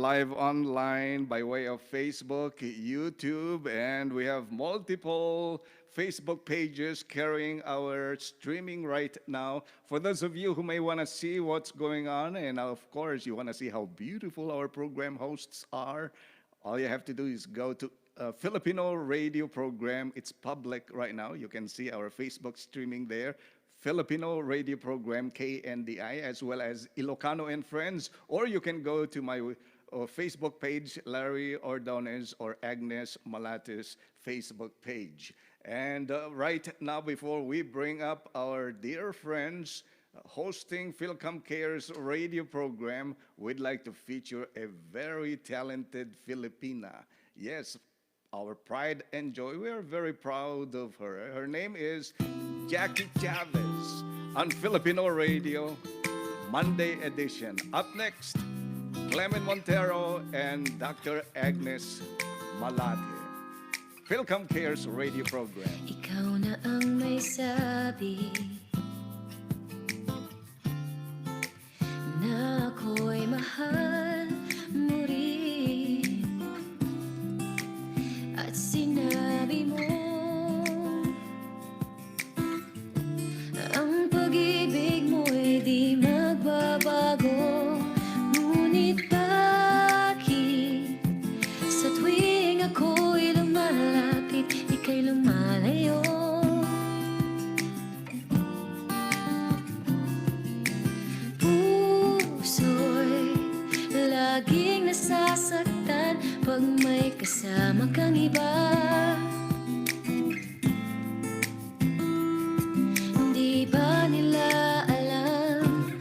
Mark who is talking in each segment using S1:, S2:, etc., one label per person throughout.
S1: live online by way of Facebook, YouTube, and we have multiple Facebook pages carrying our streaming right now. For those of you who may want to see what's going on, and of course, you want to see how beautiful our program hosts are, all you have to do is go to Filipino radio program. It's public right now. You can see our Facebook streaming there. Filipino radio program KNDI, as well as Ilocano and Friends, or you can go to my Facebook page, Larry Ordonez or Agnes Malate's Facebook page. And right now, before we bring up our dear friends hosting FILCOM Cares radio program, we'd like to feature a very talented Filipina. Yes, our pride and joy. We are very proud of her. Her name is Jackie Chavez on Filipino Radio, Monday edition. Up next, Clemen Montero and Dr. Agnes Malate. FILCOM Cares radio program.
S2: Ikaw na ang may sabi na ako'y mahal mo rin, at sinabi mo ang pag-ibig mo'y di magbabago. Ngunit bakit sa tuwing ako'y lumalapit, ika'y lumalayo? Puso'y laging nasasaktan pag may kasama kang iba. Di ba nila alam,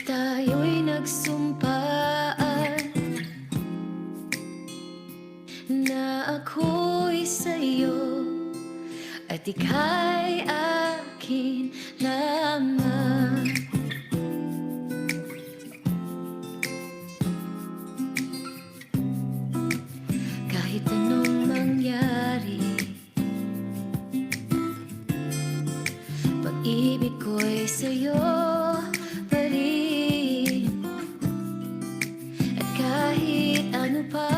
S2: tayo'y nagsumpaan na ako'y sa'yo at ika'y akin lamang. Kahit anong mangyari, pag-ibig ko'y sa'yo pa rin. At kahit ano pa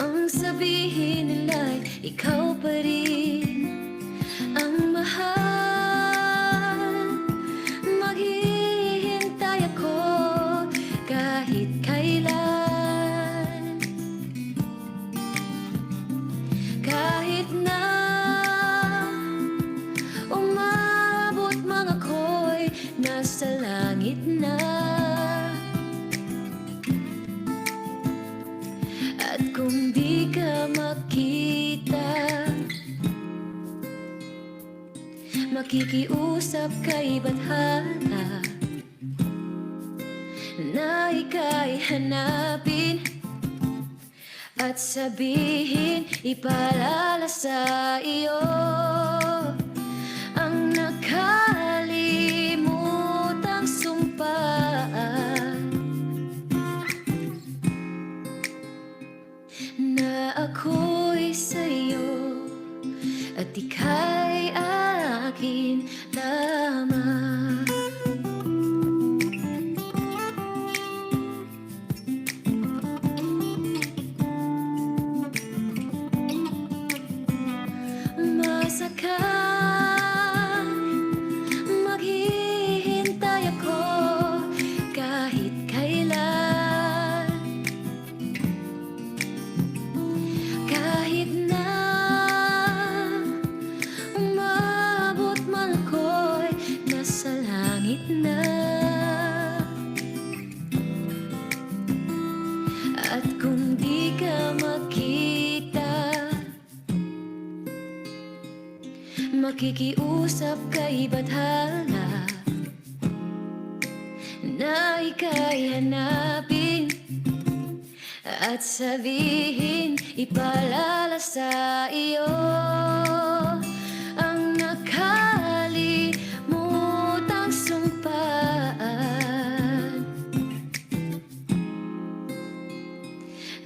S2: ang sabihin nila'y, ikaw pa rin ang mahal. Maghihintay ako kahit kailan, kahit na umabot mga ako'y nasa langit na. At kung di ka makita, makikiusap kay Bathala na ika'y hanapin at sabihin, ipaalala sa iyo ang nakalimutang sumpaan na ako'y sa'yo at ika'y akin lamang. Masakan, maghihintay ako kahit kailan, kahit na umabot man ako'y nasa langit na. At kung di ka makita, makikiusap kay Bathala na ika'y hanapin at sabihin, ipaalala sa iyo ang nakalimutang sumpaan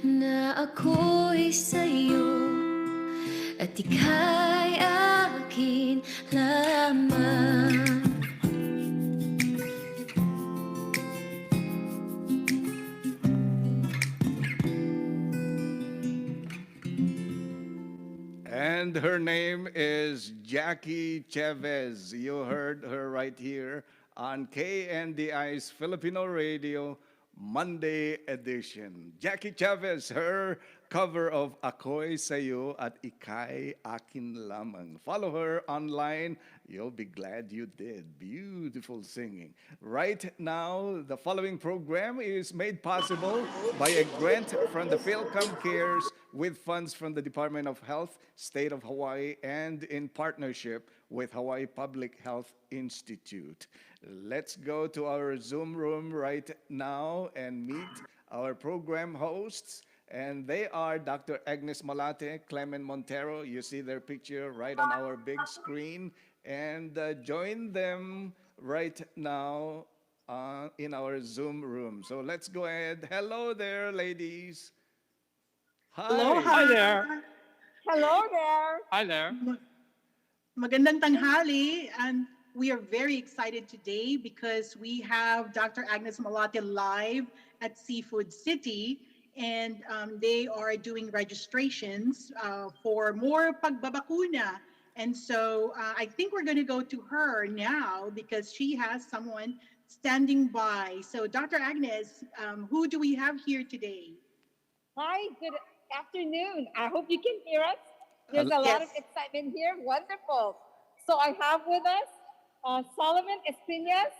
S2: na ako'y sa'yo at ika'y akin lamang.
S1: And her name is Jackie Chavez. You heard her right here on KNDI's Filipino Radio Monday edition. Jackie Chavez, her cover of Ako'y Sayo at Ika'y Akin Lamang. Follow her online. You'll be glad you did. Beautiful singing. Right now, the following program is made possible by a grant from the FILCOM Cares with funds from the Department of Health, State of Hawaii, and in partnership with Hawaii Public Health Institute. Let's go to our Zoom room right now and meet our program hosts. And they are Dr. Agnes Malate, Clemen Montero. You see their picture right on our big screen. And join them right now in our Zoom room. So let's go ahead. Hello there, ladies.
S3: Hello,
S1: Hi.
S3: hi there.
S4: Hello there.
S3: Hi there.
S5: Magandang tanghali, and we are very excited today because we have Dr. Agnes Malate live at Seafood City, and they are doing registrations for more pagbabakuna. And so I think we're going to go to her now because she has someone standing by. So Dr. Agnes, who do we have here today?
S4: Hi, good afternoon. I hope you can hear us. There's a lot of excitement here. Wonderful. So I have with us Solomon Espinas,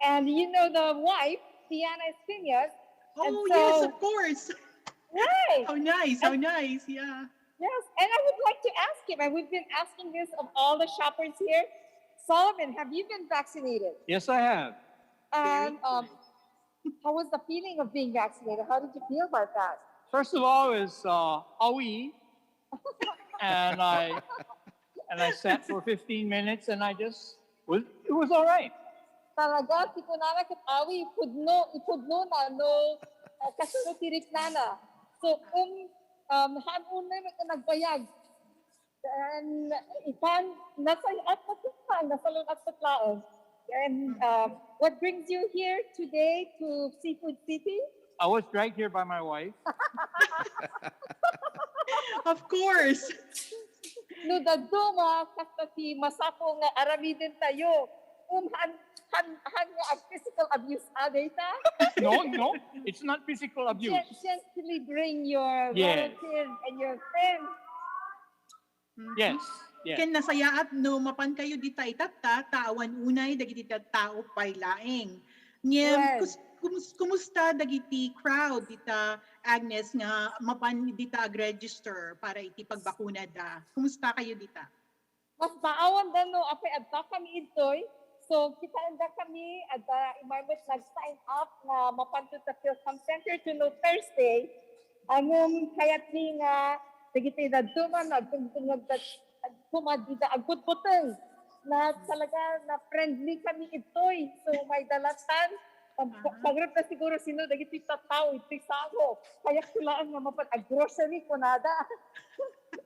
S4: and you know the wife, Diana Espinas.
S5: Oh, yes, of course.
S4: Right.
S5: How nice, how nice, yeah.
S4: Yes, and I would like to ask him, and we've been asking this of all the shoppers here. Solomon, have you been vaccinated?
S3: Yes, I have.
S4: And how was the feeling of being vaccinated? How did you feel about that?
S3: First of all, is awi, and I sat for 15 minutes, and it was all right.
S4: Talaga, si kunana kat awi, ipudno na, no, kasunod tirik na na. So, hamun na yung nagbayag. And ipan, nasa at patutang, nasa lun at patlaon. And what brings you here today to Seafood City?
S3: I was dragged here by my wife.
S5: Of course.
S4: No, daduma, kasta si masapo nga aramidin tayo. Han nga physical abuse data.
S3: No, it's not physical abuse.
S4: Gently bring your
S3: Yes.
S4: relatives and your friends.
S3: Yes.
S5: Ken nasayaat no mapan kayo di itata tawan unay dagiti tao paylaeng.
S4: Yes.
S5: Kumusta dagiti crowd dita Agnes nga mapan dita ag-register para iti pagbakuna da. Kumusta kayo dita?
S4: Mas maawan dan no apay adta kami itoy. So kita anda kami adta imarbet nag-sign up nga mapantud sa FILCOM Center to no Thursday. Kayat ni nga dagiti daduma nagtungtungag kumadida agbutbuteng na talaga na friendly kami itoy. So may dalatan pagrap na siguro sino dagiti tataw iti sago. Kaya kulaan nga mapan grocery ko nada.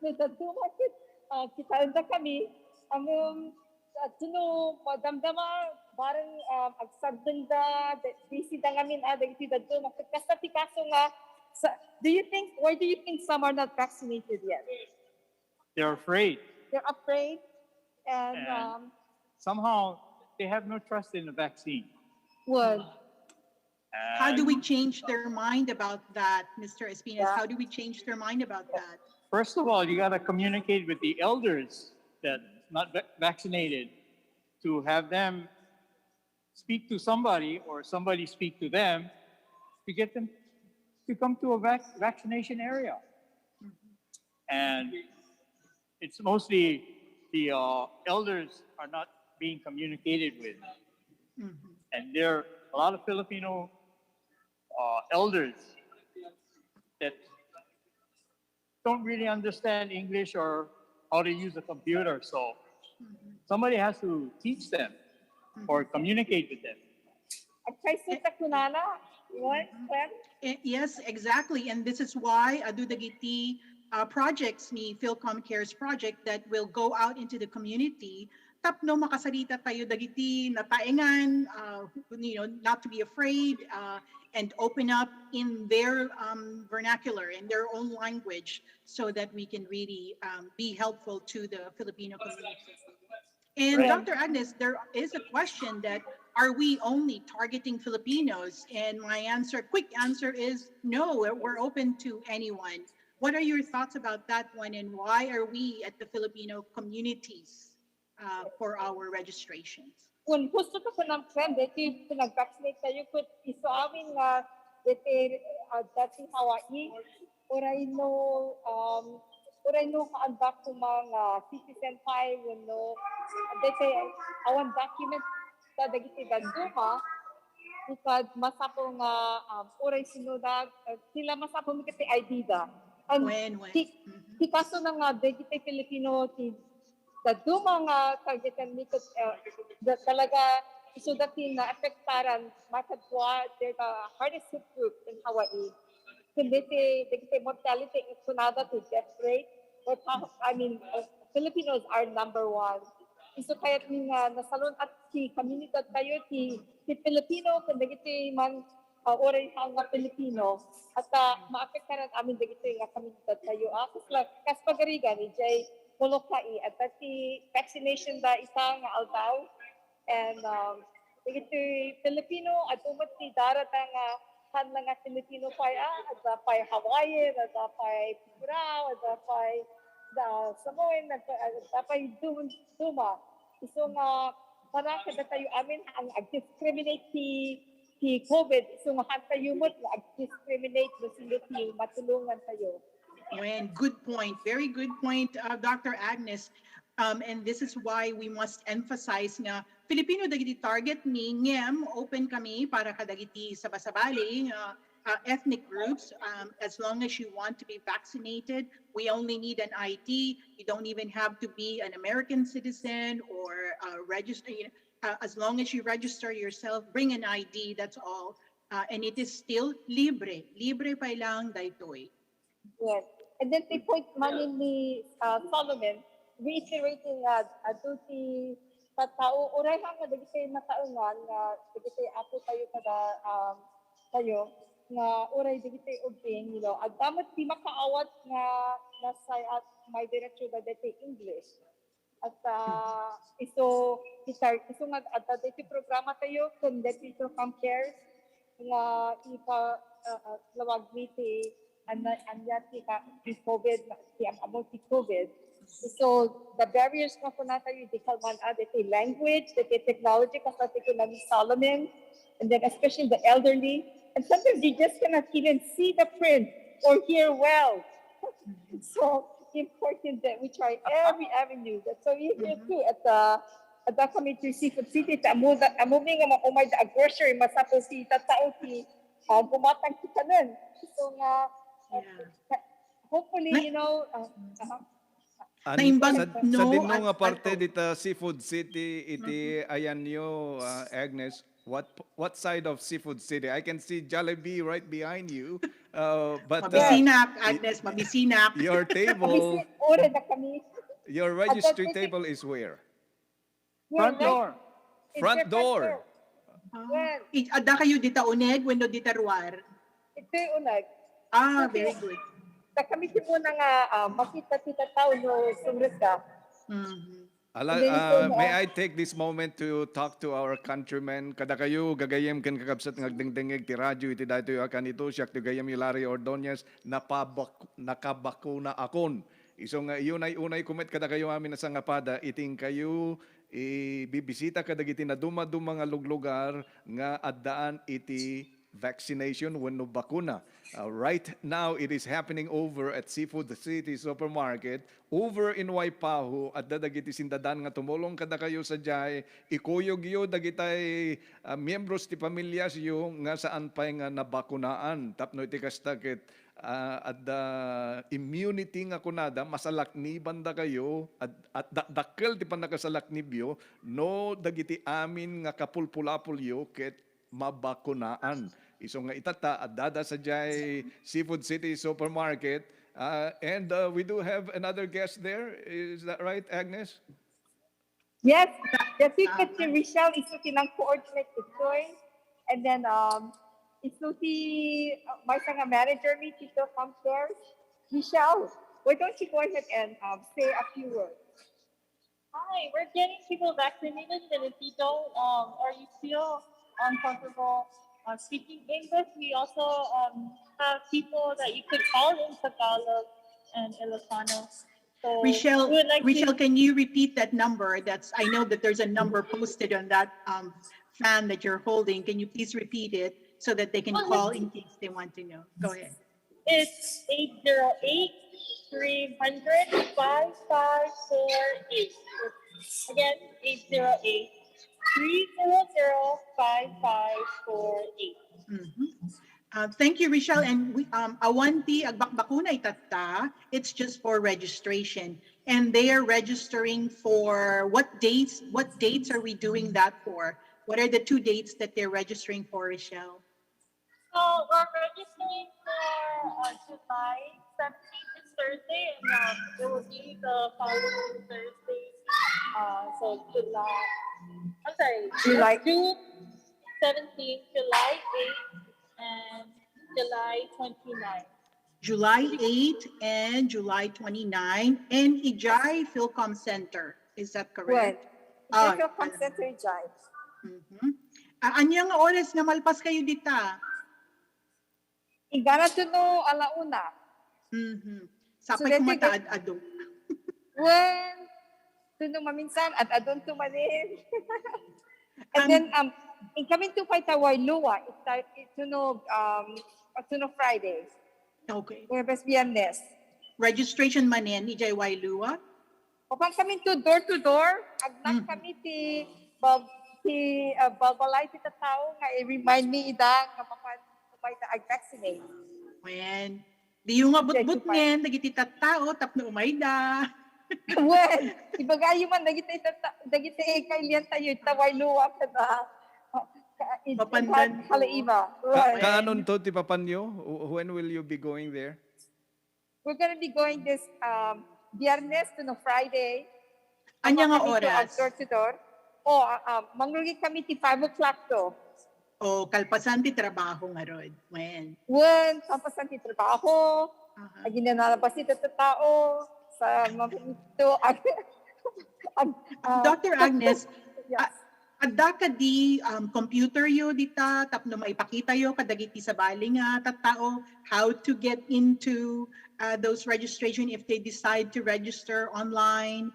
S4: Daduma kita anda kami sino madamdama bareng agsabdeng da busy da ngamin dagiti daduma kasta ti kaso nga why do you think some are not vaccinated yet?
S3: They're afraid.
S4: They're afraid, and
S3: somehow they have no trust in the vaccine.
S4: well,
S5: How do we change their mind about that, Mr. Espinas?
S4: Yeah.
S5: How do we change their mind about that?
S3: First of all, you got to communicate with the elders that not vaccinated to have them speak to somebody or somebody speak to them to get them to come to a vaccination area. And it's mostly the elders are not being communicated with. And there are a lot of Filipino elders that don't really understand English or how to use a computer. So somebody has to teach them or communicate with them.
S5: Yes, exactly. And this is why adudagiti projects ni FILCOM Cares project that will go out into the community tapno makasalita tayo dagiti nataengan, not to be afraid, and open up in their vernacular, in their own language, so that we can really be helpful to the Filipino community. And
S3: Right.
S5: Dr. Agnes, there is a question that, are we only targeting Filipinos? And my quick answer is no, we're open to anyone. What are your thoughts about that one, and why are we at the Filipino communities for our registrations?
S4: Kung gusto ko ng friend, dati pinag-vaccinate tayo kung iso amin nga dati Hawaii, oray no kaandak ko mga citizen file, dati awan document sa dagiti danduma, because masapo nga oray sinudag, sila masapo mo kasi ID da.
S5: When?
S4: Ti kaso na nga dagiti Filipino, sa duma nga kagitan mikot talaga iso dati na afektaran makadwa the hardest hit group in Hawaii. Kundi the mortality is kunada to death rate. But Filipinos are number one. Iso kaya nga nasalon at si community tayo ti Filipino kundi giti man oray nga Filipino at maapektaran amin dagiti nga community tayo. Kas pagarigan ni Jay Molokai at the vaccination da isang aldaw, and ito Filipino at umati darat ang kanlang Filipino pa at pa Hawaii, at pa Purao, at pa Samoan, at pa Duma. So nga para kada tayo amin ang discriminate ti COVID, so nga tayo mo discriminate no siliti matulungan tayo.
S5: And good point, very good point, Dr. Agnes. And this is why we must emphasize nga Filipino dagiti target ni ngem open kami para kadagiti sabasabali ethnic groups. As long as you want to be vaccinated, we only need an ID. You don't even have to be an American citizen or register. As long as you register yourself, bring an ID. That's all, and it is still libre pa lang daytoy.
S4: Yes. And then the point man ni Solomon, reiterating duty sa tao, oray nga dagiti mataungan nga dagiti ako tayo kada tayo nga oray dagiti ubing, at damot di makaawat nga nasa at my director da dagiti English. At iso nga at dagiti programa tayo kung dagiti compare nga lawag miti anyati ka COVID, about COVID. So the barriers nga po natin, di kalman the language, the technology, kasi ko namin Solomon, and then especially the elderly. And sometimes you just cannot even see the print or hear well. So important that we try every avenue. So we here too at the committee Seafood City, amo nga umay the grocery, masapo si tatao si bumatang kita nun. So nga, hopefully,
S1: Sa
S5: No,
S1: dinno nga parte dita Seafood City iti ayan nyo, Agnes, what side of Seafood City? I can see Jollibee right behind you, but
S5: Mabisinak, Agnes, mabisinak.
S1: your table,
S4: ora na kami.
S1: your registry table is where?
S3: Front door.
S1: Front door.
S4: Well,
S5: Ada kayo dita uneg, wenno dita ruar.
S4: ito yung unag.
S5: Very good.
S4: Sa kami po na nga makita tao no sumres ka.
S1: May I take this moment to talk to our countrymen? Kada kayo gagayem kan kakabsat ng agdengdengeg ti radyo iti dayto yung akan ito siyak ti gayem Hilary Ordonez nakabakuna akon. Iso nga iyon ay unay kumet kada kayo amin na sangapada iting kayo bibisita kadagiti na dumaduma nga luglugar nga addaan iti vaccination wenno bakuna. Right now, it is happening over at Seafood City Supermarket, over in Waipahu, at dadagiti sindadan nga tumulong kada kayo sa jay, ikuyog yo dagitay miyembros ti pamilyas yo nga saan pa'y nga nabakunaan. Tapno iti kastakit at the immunity nga kunada, masalakni banda kayo, at dakkel ti panakasalaknibyo, no dagiti amin nga kapulpulapul yo ket mabakunaan. Iso nga itata at dada sa jay Seafood City Supermarket. And we do have another guest there. Is that right, Agnes?
S4: Yes, the ticket si Michelle isuti ng coordinate itoy. And then isuti may nga manager ni Tito Compare. Michelle, why don't you go ahead and say a few words?
S6: Hi, we're getting people vaccinated, and if you don't, or you feel uncomfortable speaking English, we also have people that you could call in Tagalog and Ilocano. So
S5: Rochelle,
S6: we would like
S5: Rochelle,
S6: to,
S5: can you repeat that number? I know that there's a number posted on that fan that you're holding. Can you please repeat it so that they can call in case they want to know? Go ahead.
S6: it's 808-300-5548. Again, 808-300-5548.
S5: Thank you, Rochelle. And awanti agbakbakuna itata. It's just for registration, and they are registering for what dates? What dates are we doing that for? What are the 2 dates that they're registering for, Rochelle?
S6: So we're registering for July 17th is Thursday, and it will be the following Thursday. So June 17th, July 8th, and July 29th.
S5: July 8 and July 29 in Ijay FILCOM Center. Is that correct?
S4: Well, ito yung center Jai.
S5: Anyang oras na malpas kayo dita?
S4: Igana to no alauna.
S5: Sapay
S4: So,
S5: kumata ado.
S4: When tuno maminsan at adon tumalin. And then in coming to fight our luwa, tuno Fridays.
S5: Okay.
S4: Huwebes Viernes.
S5: Registration manin Ijay Wailua.
S4: Upang kami to door, agnak kami ti babalay ti tao nga i-remind me ida nga mapay ta ag-vaccinate.
S5: When di yung nga but ngen dagiti tattao tapno umayda.
S4: Well, ibagayo man dagiti kailian tayo taway luwa kada.
S5: Mapandan.
S4: Halaiba.
S1: Kaanon to ti papanyo? When will you be going there?
S4: We're gonna be going this Viernes to no Friday.
S5: Anya nga
S4: Kami to
S5: oras?
S4: Door to door. Mangrugi kami ti 5 o'clock to.
S5: O kalpasan ti trabaho nga rod. When?
S4: Kapasan ti trabaho. Ginanalabas ti tao sa mga ito.
S5: Dr. Agnes,
S4: Yes.
S5: adda ka di computer yo dita tapno maipakita yo kadagiti sa bali nga tattao how to get into those registration if they decide to register online.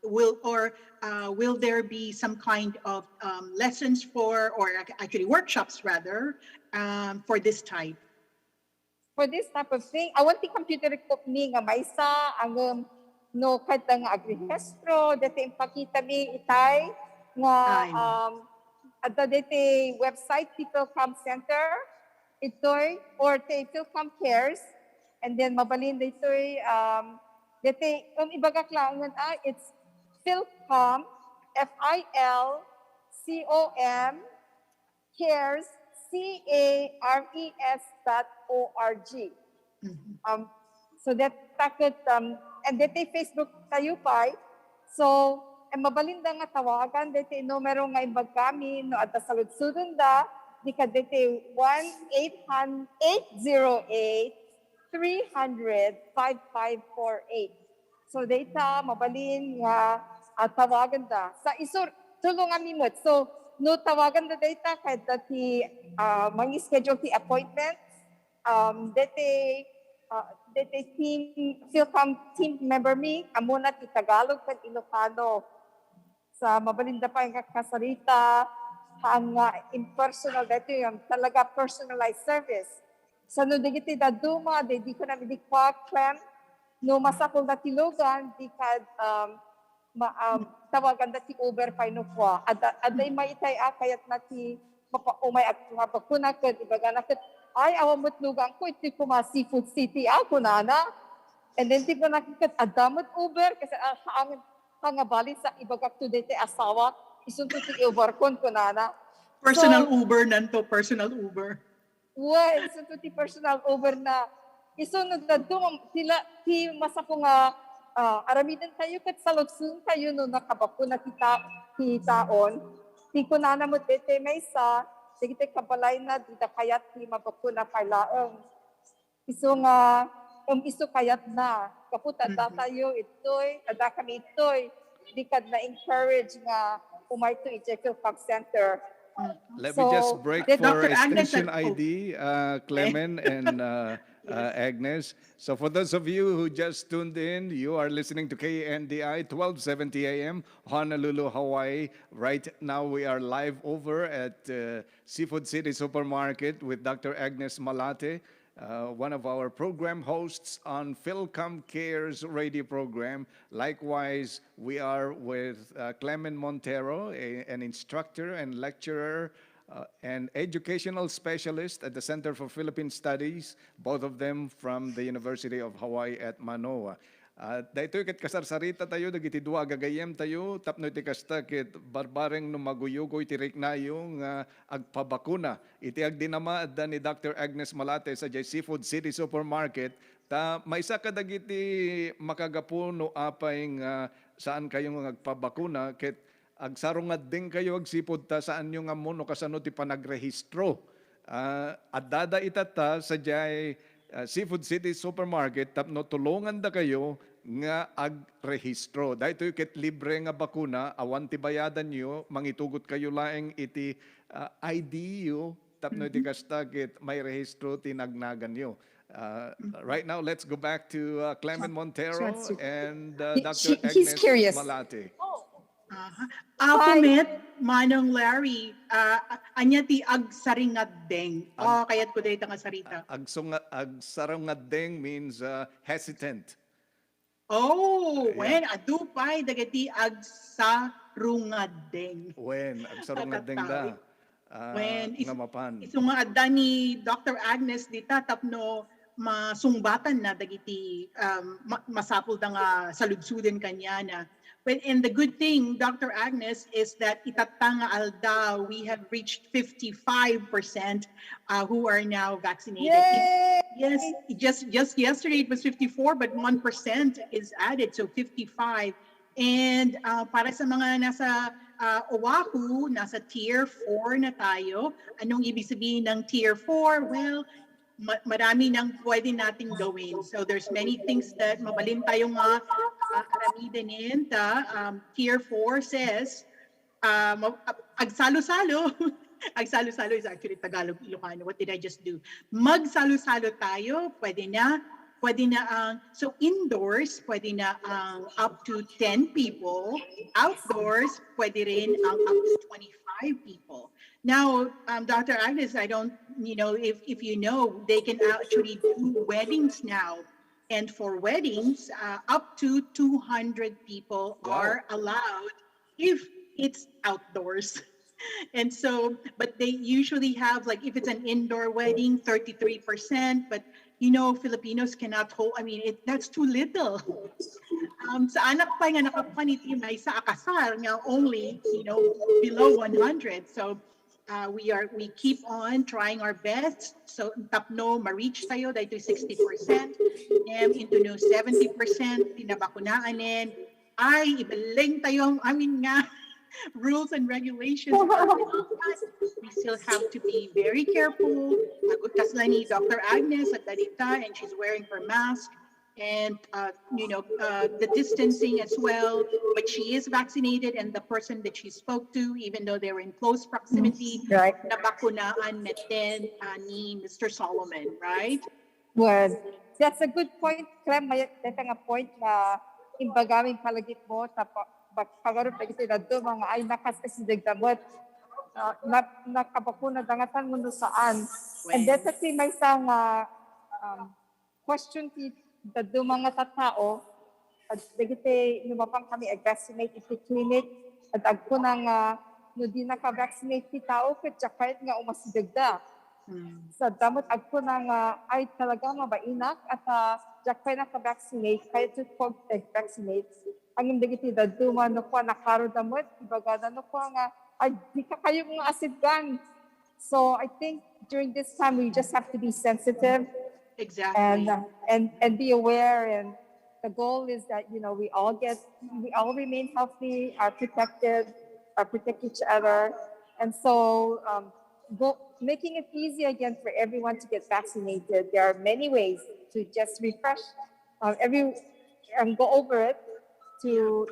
S5: Will there be some kind of lessons or actually workshops rather for this type?
S4: For this type of thing, I want the computer ko ni nga maysa ang no kahit nga agrihestro dati ipakita mi itay nga at the website FILCOM Center itoy or FILCOM Cares, and then mabalin ditoy dati ibagak lang it's FILCOM FILCOM Cares CARES.org. So that takot and dati Facebook tayo pa. So mabalinda nga tawagan dati numero nga imbag kami no at salud-sudon da di ka dati 1-800-300-5548. So data mabalin nga tawagan da sa isur tulungan mi mo. So no tawagan da data kahit dati mangi-schedule ti appointment dati FILCOM team member mi amuna ti Tagalog ken Ilocano sa mabalinda pa ang kasalita ang impersonal dati yung talaga personalized service. Sa no digiti da duma di ko na midikwa Clem no masakol na tilugan di kad tawagan dati Uber pa no kwa aday maitay kayat nati umay at mapakuna ken ibaga na ket ay awam mutlugan ko iti kuma seafood city ako nana, and then di ko nakikat adamot Uber kasi ang bali sa ibagak to dete asawa isunto ti Uber kon ko nana.
S5: Personal Uber nanto, personal Uber.
S4: Well, isunto ti personal Uber na isunod na dumam sila ti masako nga aramidan tayo kat salutsun tayo no nakabakuna kitaon. Ti ko na mo tete may sa sige kabalay na dita kayat ti mabakuna parlaang. Iso nga iso kayat na kaputa tayo itoy ada kami itoy di kad na encourage nga umayto i-check yung pag center.
S1: Let me just break for
S5: Dr. Agnes,
S1: station ID, Clemen and Agnes. So for those of you who just tuned in, you are listening to KNDI 1270 AM, Honolulu, Hawaii. Right now we are live over at Seafood City Supermarket with Dr. Agnes Malate, one of our program hosts on FILCOM Cares radio program. Likewise, we are with Clemen Montero, an instructor and lecturer and educational specialist at the Center for Philippine Studies, both of them from the University of Hawaii at Manoa. Dahito ket kasarsarita tayo, dagiti dua gagayem tayo, tapno iti kasta ket barbareng no maguyugoy ti riknayo nga agpabakuna. Iti agdinama adda ni Dr. Agnes Malate sa Seafood City Supermarket, ta may sa kadagiti makagapuno apay nga saan kayo nga agpabakuna, ket agsarungad din kayo agsipod ta saan nyo nga mono kasano ti panagrehistro. Adada itata sa Seafood City Supermarket tapno tulungan da kayo nga agrehistro. Dahito ket libre nga bakuna, awan ti bayadan nyo, mangitugot kayo laeng iti ID yo, tapno iti kasta ket may rehistro tinagnagan nyo. Right now, let's go back to Clemen Montero and Dr.
S4: He's
S1: Agnes
S4: curious.
S1: Malate.
S5: Met, Manong Larry, anya ti agsaringadeng. Kayat ko dito nga sarita.
S1: Agsarungadeng means hesitant.
S5: When adupay dagiti agsarungadeng.
S1: When agsarungadeng da.
S5: When
S1: Nga mapan.
S5: iso nga adda ni Dr. Agnes dita tapno masungbatan na dagiti masapul da nga saludsuden kanya na. And the good thing, Dr. Agnes, is that itatanga alda, we have reached 55% who are now vaccinated.
S4: Yay!
S5: Yes, just yesterday it was 54, but 1% is added, so 55. And para sa mga nasa Oahu, nasa Tier 4 na tayo. Anong ibig sabihin ng Tier 4? Well, marami nang pwede nating gawin. So there's many things that mabalin tayo nga aramidin Tier 4 says agsalo-salo. Agsalo-salo is actually Tagalog Ilocano. What did I just do? Magsalo-salo tayo, pwede na ang so indoors pwede na ang up to 10 people, outdoors pwede rin ang up to 25 people. Now, Dr. Agnes, I don't, if you know, they can actually do weddings now. And for weddings, up to 200 people are allowed if it's outdoors. And so, but they usually have, like, if it's an indoor wedding, 33%, but Filipinos cannot hold, that's too little. Sa anak pa nga nakapaniti may sa akasal nga only, below 100. So, we keep on trying our best. So tapno ma-reach tayo dahil 60%, into 70% tinabakunaanin. Ay ibaling tayo nga rules and regulations. We still have to be very careful. Agutkas na ni Dr. Agnes at Dalita, and she's wearing her mask. And the distancing as well, but she is vaccinated, and the person that she spoke to, even though they were in close proximity, nabakunaan natin ni Mr. Solomon, right?
S4: Well, that's a good point, Clem. May nga point na imbagaming palagit mo, pagaroon pa kasi na doon, mga ay nakasasidig damot, nakabakuna dangatan mo saan. And that's kasi may isang question dadto mga tatao at dagiti lumapang kami vaccinate iti clinic at agko nang no di naka-vaccinate ti tao ket kahit nga umasidagda. Sa damot agko nang ay talaga mabainak at kahit naka-vaccinate kahit to vaccinate ang dagiti dadto man no kwa nakaro damot ibagada no kwa nga ay di ka kayo nga asidgan. So I think during this time we just have to be sensitive.
S5: Exactly.
S4: And be aware, and the goal is that, we all remain healthy, are protected, protect each other. And so making it easy again for everyone to get vaccinated. There are many ways to just refresh and go over it to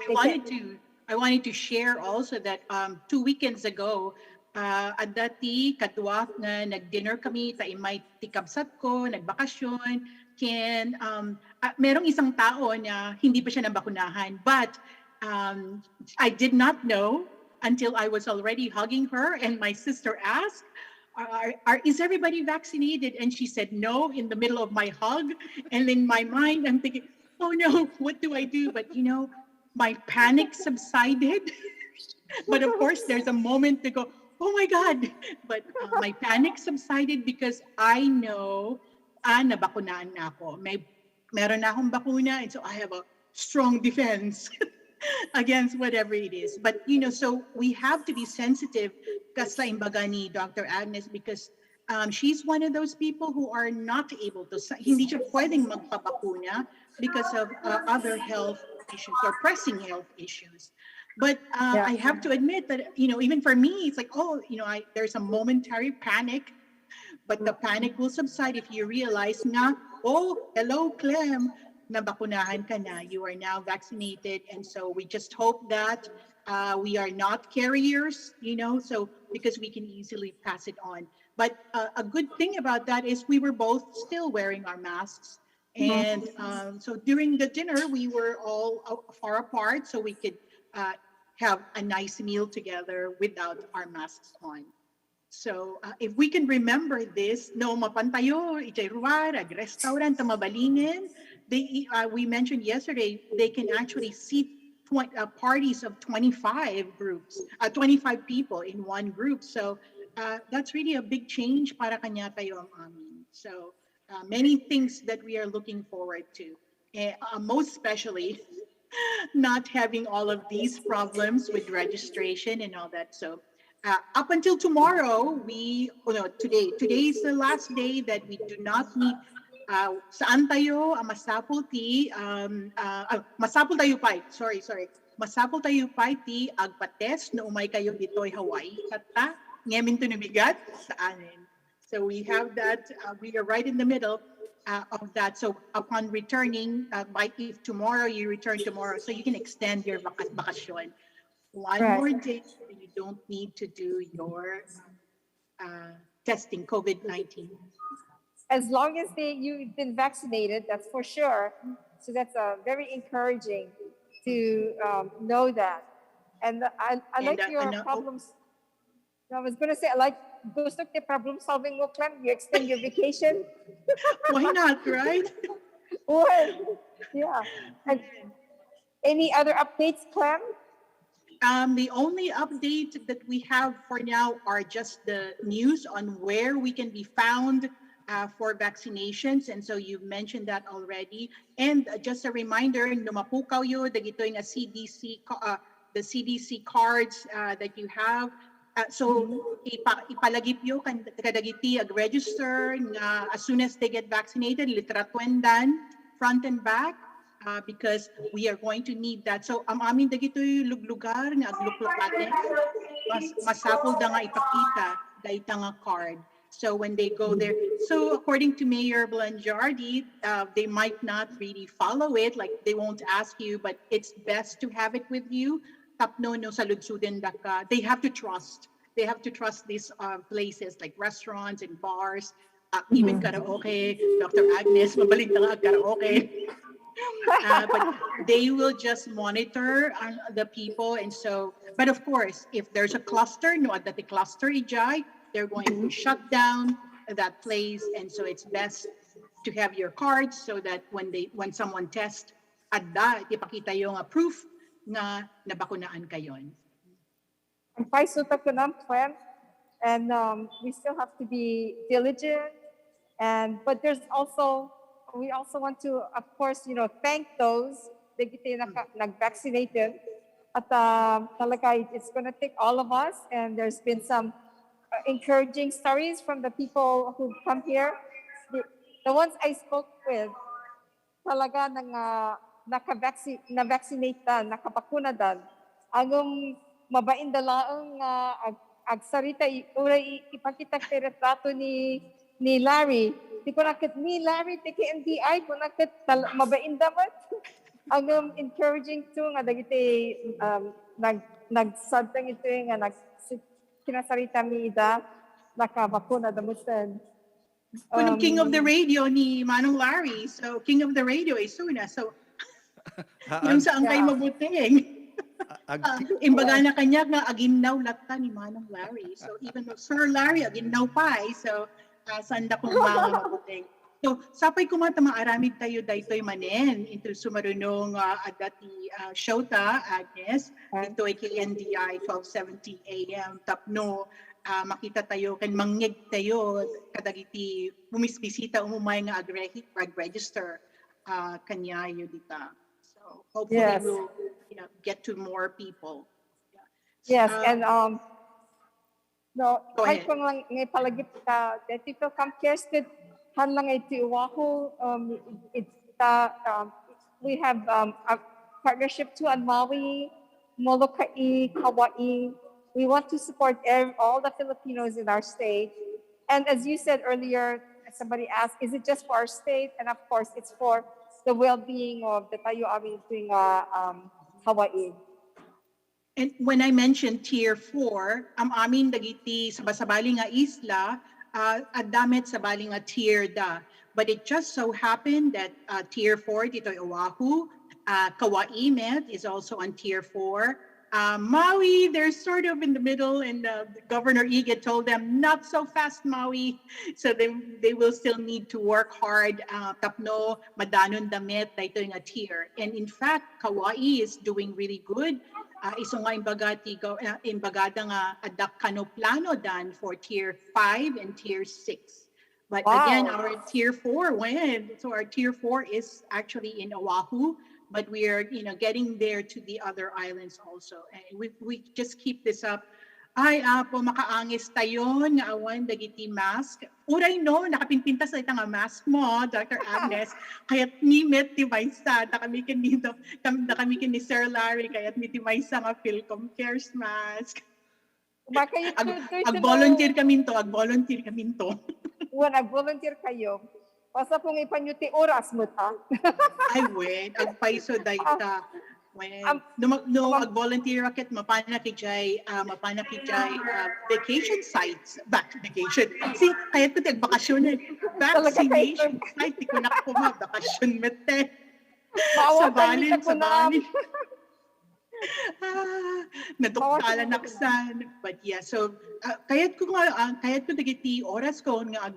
S5: I wanted to share also that 2 weekends ago, at dati katuwak na nag-dinner kami, taimay tikabsat ko, nagbakasyon, merong isang tao na hindi pa siya nabakunahan. But I did not know until I was already hugging her and my sister asked, is everybody vaccinated? And she said no in the middle of my hug. And in my mind, I'm thinking, oh no, what do I do? But my panic subsided. But of course, there's a moment to go, oh my God. But my panic subsided because I know, nabakunaan na ako. Meron na akong bakuna, and so I have a strong defense against whatever it is. But, so we have to be sensitive sa imbaga ni Dr. Agnes because she's one of those people who are not able to, hindi siya pwedeng magpabakuna because of other health issues or pressing health issues. But I have to admit that, even for me, it's like, there's a momentary panic, but the panic will subside if you realize na, oh, hello, Clem, nabakunahan ka na, you are now vaccinated. And so we just hope that we are not carriers, so because we can easily pass it on. But a good thing about that is we were both still wearing our masks. And so during the dinner, we were all far apart so we could have a nice meal together without our masks on. So if we can remember this, no mapantayo, ijay ruar, ag restaurant, mabalingin, we mentioned yesterday, they can actually seat parties of 25 groups, 25 people in one group. So that's really a big change para kanya tayo ang amin. So many things that we are looking forward to, most especially not having all of these problems with registration and all that. So up until tomorrow, today is the last day that we do not need saan tayo masapul ti masapul tayo pay masapul tayo pay ti agpates no umay kayo ditoy Hawaii kata ngamin to nabigat sa anin. So we have that, we are right in the middle of that. So upon returning, if tomorrow you return tomorrow, so you can extend your bakasyon. One more day, you don't need to do your testing, COVID-19.
S4: As long as you've been vaccinated, that's for sure. So that's very encouraging to know that. And I like your problems. I was going to say, I like gusto ko problem solving mo, Clem. You extend your vacation.
S5: Why not, right?
S4: Well, yeah. And any other updates, Clem?
S5: The only update that we have for now are just the news on where we can be found for vaccinations. And so you've mentioned that already. And just a reminder, numapukaw yo, dagito yung CDC, the CDC cards that you have. So ipalagip yo kadagiti ag-register na as soon as they get vaccinated, litratwendan front and back because we are going to need that. So amin dagito yung luglugar nga agluklok natin masapol da nga ipakita dayta nga card. So when they go there, so according to Mayor Blangiardi, they might not really follow it, like they won't ask you, but it's best to have it with you. Tapno no sa ludsuden daka. They have to trust. They have to trust these places like restaurants and bars, even karaoke. Dr. Agnes, mabalik na nga karaoke. But they will just monitor the people, and so. But of course, if there's a cluster, no, that the cluster ijay, they're going to shut down that place, and so it's best to have your cards so that when someone tests, adda ipakita yung proof na nabakunaan kayon.
S4: And paisuta ko ng Clem, and we still have to be diligent. But we also want to, of course, thank those that nag-vaccinated. At talaga, it's going to take all of us. And there's been some encouraging stories from the people who come here. The ones I spoke with, talaga na-vaccinate dan, nakabakuna dan. Ang mabain dalaang agsarita, ipakita kay retrato ni Larry. Di ko nakit ni Larry, tiki NDI, ko nakit mabain daman. Ang encouraging to nga dagiti nagsabtang ito nga kinasarita mi ida nakabakuna damutan.
S5: Kunong King of the Radio ni Manong Larry. So, King of the Radio is Suna. So, yung saan kayo mabuting. Imbaga na kanya nga aginaw latta ni Manong Larry. So, even though Sir Larry aginaw pa so, sanda kong mga mabuting. So, sapay kumata maaramid tayo daytoy manen into sumarunong adati Shota, Agnes, ito ay KNDI 1270 AM, tapno, makita tayo, kan mangyag tayo, kadagiti, bumisbisita umumay nga ag-register kanya yun dita. So, hopefully we'll get to more people.
S4: Yes, and no,
S5: Go ahead.
S4: kahit kung lang ngay palagip ka, that people come tested, hanlang iti uwako, we have a partnership to Maui, Molokai, Hawaii. We want to support all the Filipinos in our state. And as you said earlier, somebody asked, is it just for our state? And of course, it's for the well-being of the tayo amin tuwing Hawaii.
S5: And when I mentioned Tier 4, amin dagiti sabasabali nga isla, adamit sa bali nga tier da. But it just so happened that Tier 4, dito Oahu, Kauai Met is also on Tier 4. Maui, they're sort of in the middle, and Governor Ige told them, not so fast, Maui. So they will still need to work hard. Tapno, madanon damit, dito yung tier. And in fact, Kauai is doing really good. Iso nga imbagada nga adak kano plano dan for Tier 5 and Tier 6. But again, our Tier 4 went. So our Tier 4 is actually in Oahu, but we are, getting there to the other islands also. And we just keep this up. Ay, po makaangis tayon nga awan dagiti mask. Uray no, nakapinpintas na itang mask mo, Dr. Agnes. Kaya't ni Met Timaysa, na kami ni Sir Larry, kaya't ni Timaysa nga FILCOM cares mask. Ag-volunteer kami to.
S4: When nag-volunteer kayo, basta kung ipanyuti oras mo ta.
S5: Ay, wait, agpaiso dayta. No, ag-volunteer raket mapana kijay vacation sites. Vacation. See, kaya ko bakasyon vaccination site ko na kuma bakasyon mete. Sa bali. Naduktala naksan. But yeah, so kayat ko dagiti oras ko nga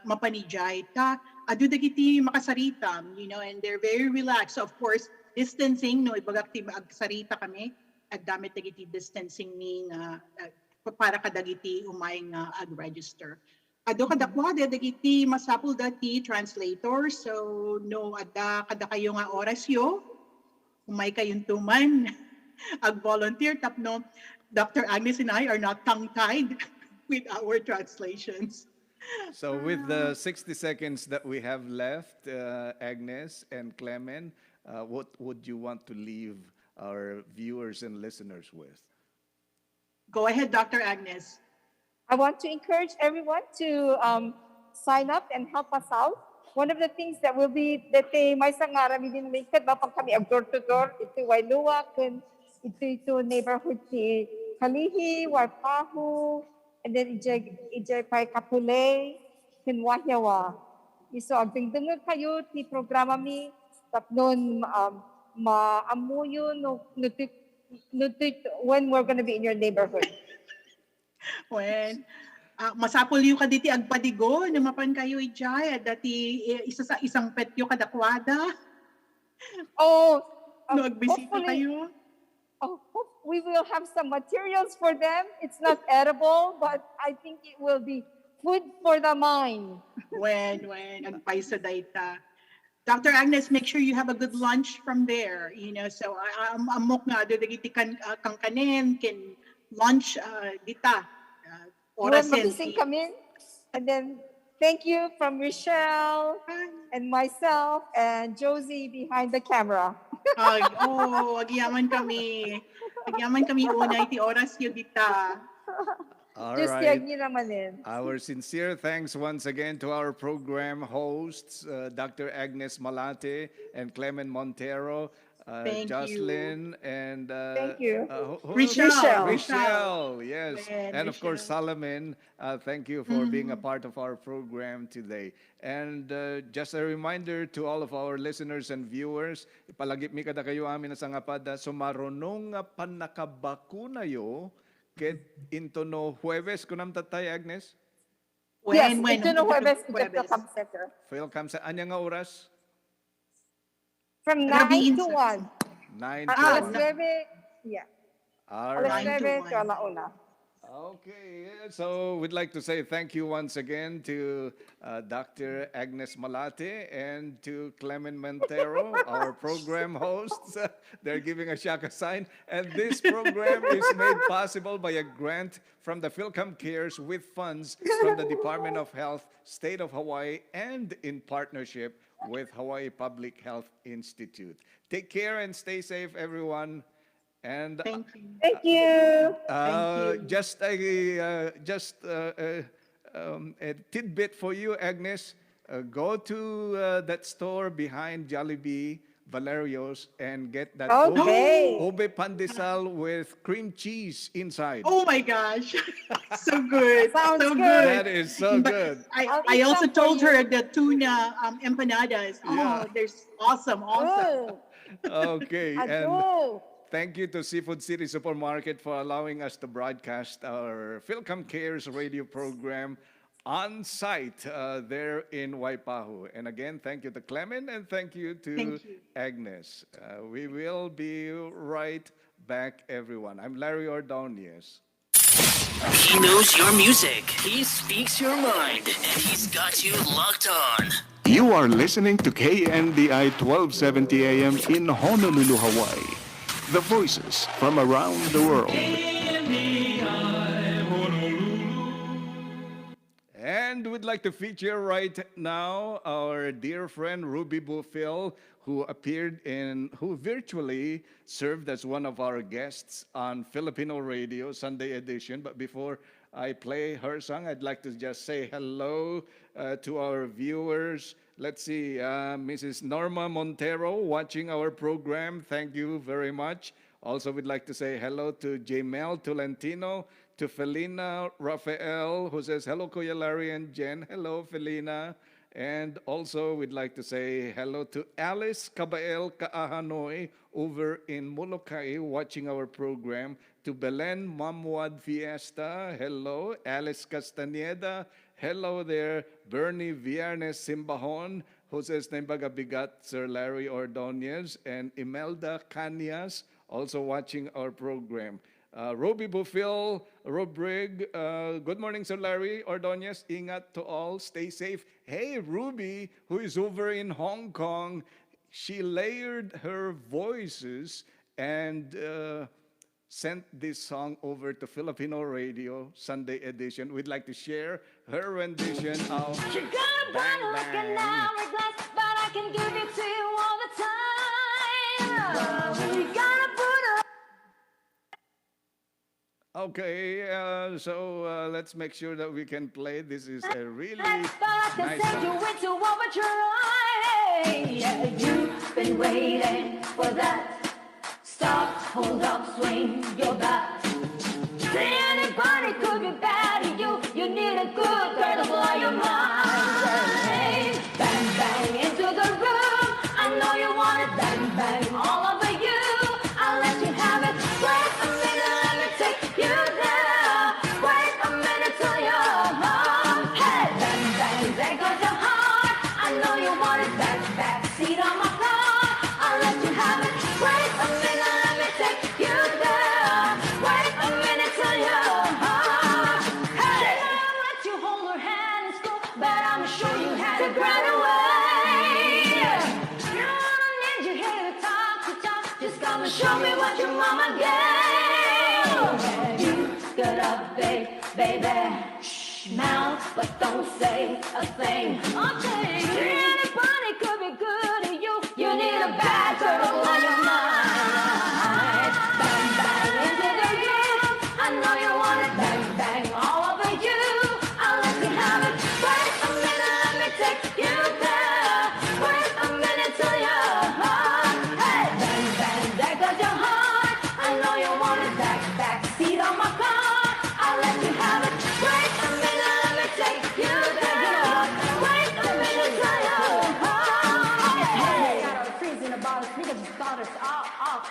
S5: mapanijay ta adu dagiti makasaritam, and they're very relaxed. So of course, distancing, no, ibagakti agsarita kami, at damit dagiti distancing ning para kadagiti umay nga ag-register. Ado kadakwada dagiti masapul dati translator, so no, kada kayo nga oras yo, umay kayong tuman, ag-volunteer, tapno, Dr. Agnes and I are not tongue-tied with our translations.
S1: So with the 60 seconds that we have left, Agnes and Clemen, what would you want to leave our viewers and listeners with?
S5: Go ahead, Dr. Agnes.
S4: I want to encourage everyone to sign up and help us out. One of the things that will be that may sangara din may kadbapang kami door to door ito Wailua kun ito neighborhood ti Kalihi, Warpahu, and then ijay pay Kapulay, kun Wahyawa. Iso agdingdungod kayo ti programa mi tapnon maamuyo no when we're going to be in your neighborhood.
S5: When masapol yung kaditi agpadigo na mapan kayo ijay dati isa sa isang petyo kadakwada. No agbisita kayo.
S4: We will have some materials for them. It's not edible, but I think it will be food for the mind.
S5: When agpaisa dayta. Dr. Agnes, make sure you have a good lunch from there. So amok nga do dagiti kang kanen ken lunch dita.
S4: When magising kami, and then thank you from Michelle and myself and Josie behind the camera.
S5: Ay, oh, agyaman kami. Agyaman kami unay ti oras yun dita.
S1: All
S4: Just
S1: right.
S4: yag niyo naman din.
S1: Our sincere thanks once again to our program hosts, Dr. Agnes Malate and Clemen Montero,
S5: Thank you.
S1: Jocelyn, and
S4: Thank you.
S1: who
S5: Michelle.
S1: Michelle, yes.
S5: Glenn,
S1: And of course,
S5: Michelle.
S1: Salamin, thank you for being a part of our program today. And just a reminder to all of our listeners and viewers, ipalagip mi kada kayo amin na sangapada, so marunong nga panakabakuna yo, ket into no Huwebes, kunam tatay, Agnes?
S4: Yes, ito no Jueves, FILCOM Center.
S1: FILCOM sa anya nga oras?
S4: From
S5: Gabi
S4: 9 to 1.
S1: 9
S4: Alas
S1: to 1.
S4: 9, yeah.
S1: All
S4: Alas
S1: right.
S5: 9 to
S4: 9 to 1.
S1: Okay, so we'd like to say thank you once again to Dr. Agnes Malate and to Clemen Montero, our program hosts. They're giving a shaka sign. And this program is made possible by a grant from the FILCOM Cares with funds from the Department of Health, State of Hawaii, and in partnership with Hawaii Public Health Institute. Take care and stay safe, everyone. And
S5: Thank you.
S4: Thank you.
S1: just a tidbit for you, Agnes. Go to that store behind Jollibee, Valerio's, and get that
S4: Okay.
S1: ube pandesal with cream cheese inside.
S5: Oh my gosh. So good.
S4: Sounds
S5: so
S4: good.
S1: That is so
S5: But
S1: good.
S4: I'll
S5: I
S4: eat
S5: also
S4: some for
S5: told
S4: you.
S5: her the tuna empanadas.
S1: Yeah.
S5: Oh, they're awesome. Awesome.
S1: Okay, and
S4: Ado.
S1: thank you to Seafood City Supermarket for allowing us to broadcast our FILCOM Cares radio program on site there in Waipahu. And again, thank you to Clemen and thank you to
S5: Thank you.
S1: Agnes. We will be right back, everyone. I'm Larry Ordonez.
S7: He knows your music. He speaks your mind. And he's got you locked on.
S1: You are listening to KNDI 1270 AM in Honolulu, Hawaii. The voices from around the world. And we'd like to feature right now our dear friend Ruby Bufil, who virtually served as one of our guests on Filipino Radio Sunday edition. But before I play her song, I'd like to just say hello to our viewers. Let's see, Mrs. Norma Montero watching our program. Thank you very much. Also, we'd like to say hello to Jamel Tolentino, to Felina Rafael, who says, hello, Kuya Larry and Jen. Hello, Felina. And also, we'd like to say hello to Alice Cabael Kaahanoy over in Molokai watching our program. To Belen Mamwad Fiesta, hello. Alice Castaneda, hello there. Bernie Viernes Simbahon, who says, Naimbaga Bigat, Sir Larry Ordonez. And Imelda Canyas, also watching our program. Roby Bufil, Robrig, good morning, Sir Larry Ordonez. Ingat to all, stay safe. Hey, Ruby, who is over in Hong Kong, she layered her voices and sent this song over to Filipino Radio Sunday edition. We'd like to share her rendition of
S2: You got a
S1: Bang
S2: bottle like an
S1: Bang.
S2: hourglass, but I can give it to you all the time. You gotta put up.
S1: Okay, so let's make sure that we can play. This is a really
S2: But I can
S1: nice
S2: send you
S1: song.
S2: into overdrive. Yeah, you've been waiting for that. Stop, hold up, swing your bat. Anybody could be bad to you. You need a good girl to blow your mind. Bang, bang into the room. I know you want it. Bang, bang all over you. I'll let you have it. Wait a minute, let me take you there. Wait a minute till you're home. Hey, bang, bang, there goes your heart. I know you want it. Bang, back seat on my car. I'll let you have it. Wait a minute, let me take you there. Wait a minute till you're home. Hey, I'll let you hold her hand in school, but I'm sure you had to graduate. You don't need you here to talk. Just come and show me what your mama gave. You get up, baby. Shh. mouth, but don't say a thing. Okay. Anybody could be good to you. You need a bad girl on your mind. Bang, bang into the room. I know you want it. Bang, bang all over you. I'll let you have it. Wait a minute, let me take you there. Wait a minute till you're hot. Hey, bang, bang, there goes your heart. I know you want it. Back seat on my car. I'll let you have it. Wait a minute, let me take you there. Wait a minute till you're hot. Hey, got our freeze in the bottle, sneakers, starters, all.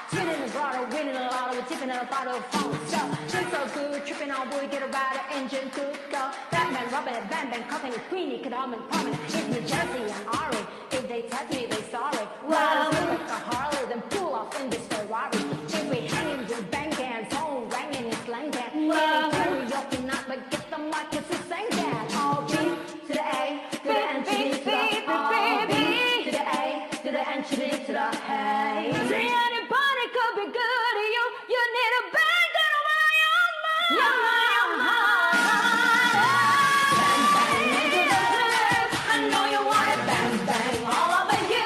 S2: Spinning the bottle, winning a lot, we're tipping in a bottle, phone stuff. Drink so good, tripping on boy, get a rider, engine to go. Batman, rubbing it, bang, bang, coughing it, Queenie, Kadam, and Common. It's New Jersey and Ari. If they touch me, they sorry. Well, like a Harley, then pull off in this Ferrari. If we hanging with bang cans, phone ringing in slang dance. Well, karaoke not, but get the mic, it's the same dance. All B to the A, to the N, to the all B to the A, to the N, to the hey. See, anybody could be good to you. You need a bang girl on your mind. Your mind. Bang, bang into the room. I know you want it. Bang, bang all over you.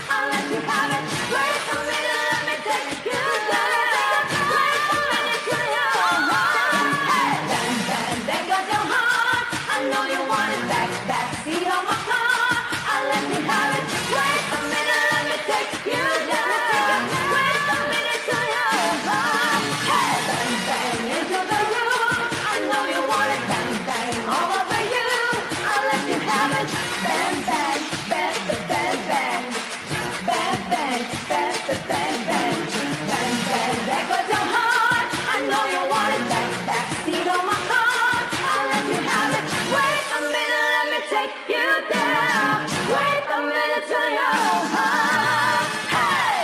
S2: I'll let you have it. Wait a minute, let me take you there. Wait a minute till you're hot. Hey, bang, bang, there goes your heart. I know you want it. Back seat on my car. I'll let you have it. Wait a minute, let me take you there. Wait a minute till you're hot. Hey, bang, bang into the room. I know you want it. Bang, bang all over you. I'll let you have it. Bang, bang, bang, bang, bang. Bang, bang, bang, bang, bang. Bang, bang, there goes your heart. I know you want it. Back seat on my car. I'll let you have it. Wait a minute, let me take you there. Wait a minute till you're hot. Hey!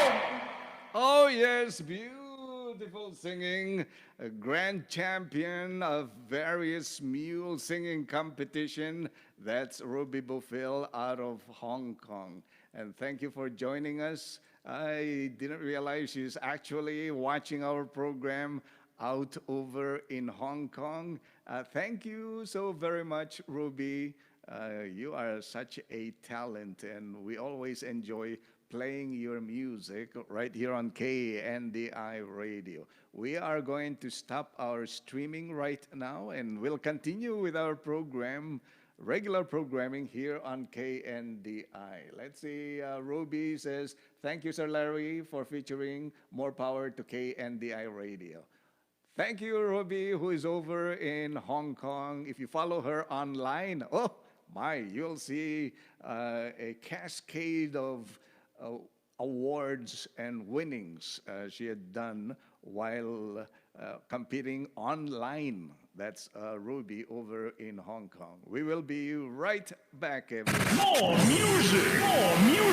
S1: Oh, yes, beautiful singing. A grand champion of various mule singing competition. That's Ruby Bufil out of Hong Kong. And thank you for joining us. I didn't realize she's actually watching our program out over in Hong Kong. Thank you so very much, Ruby. You are such a talent, and we always enjoy playing your music right here on KNDI Radio. We are going to stop our streaming right now, and we'll continue with our program, regular programming here on KNDI. Let's see, Ruby says, thank you, Sir Larry, for featuring More Power to KNDI Radio. Thank you, Ruby, who is over in Hong Kong. If you follow her online, oh my, you'll see a cascade of awards and winnings she had done while competing online. That's Ruby over in Hong Kong. We will be right back, everyone.
S8: More music! More music!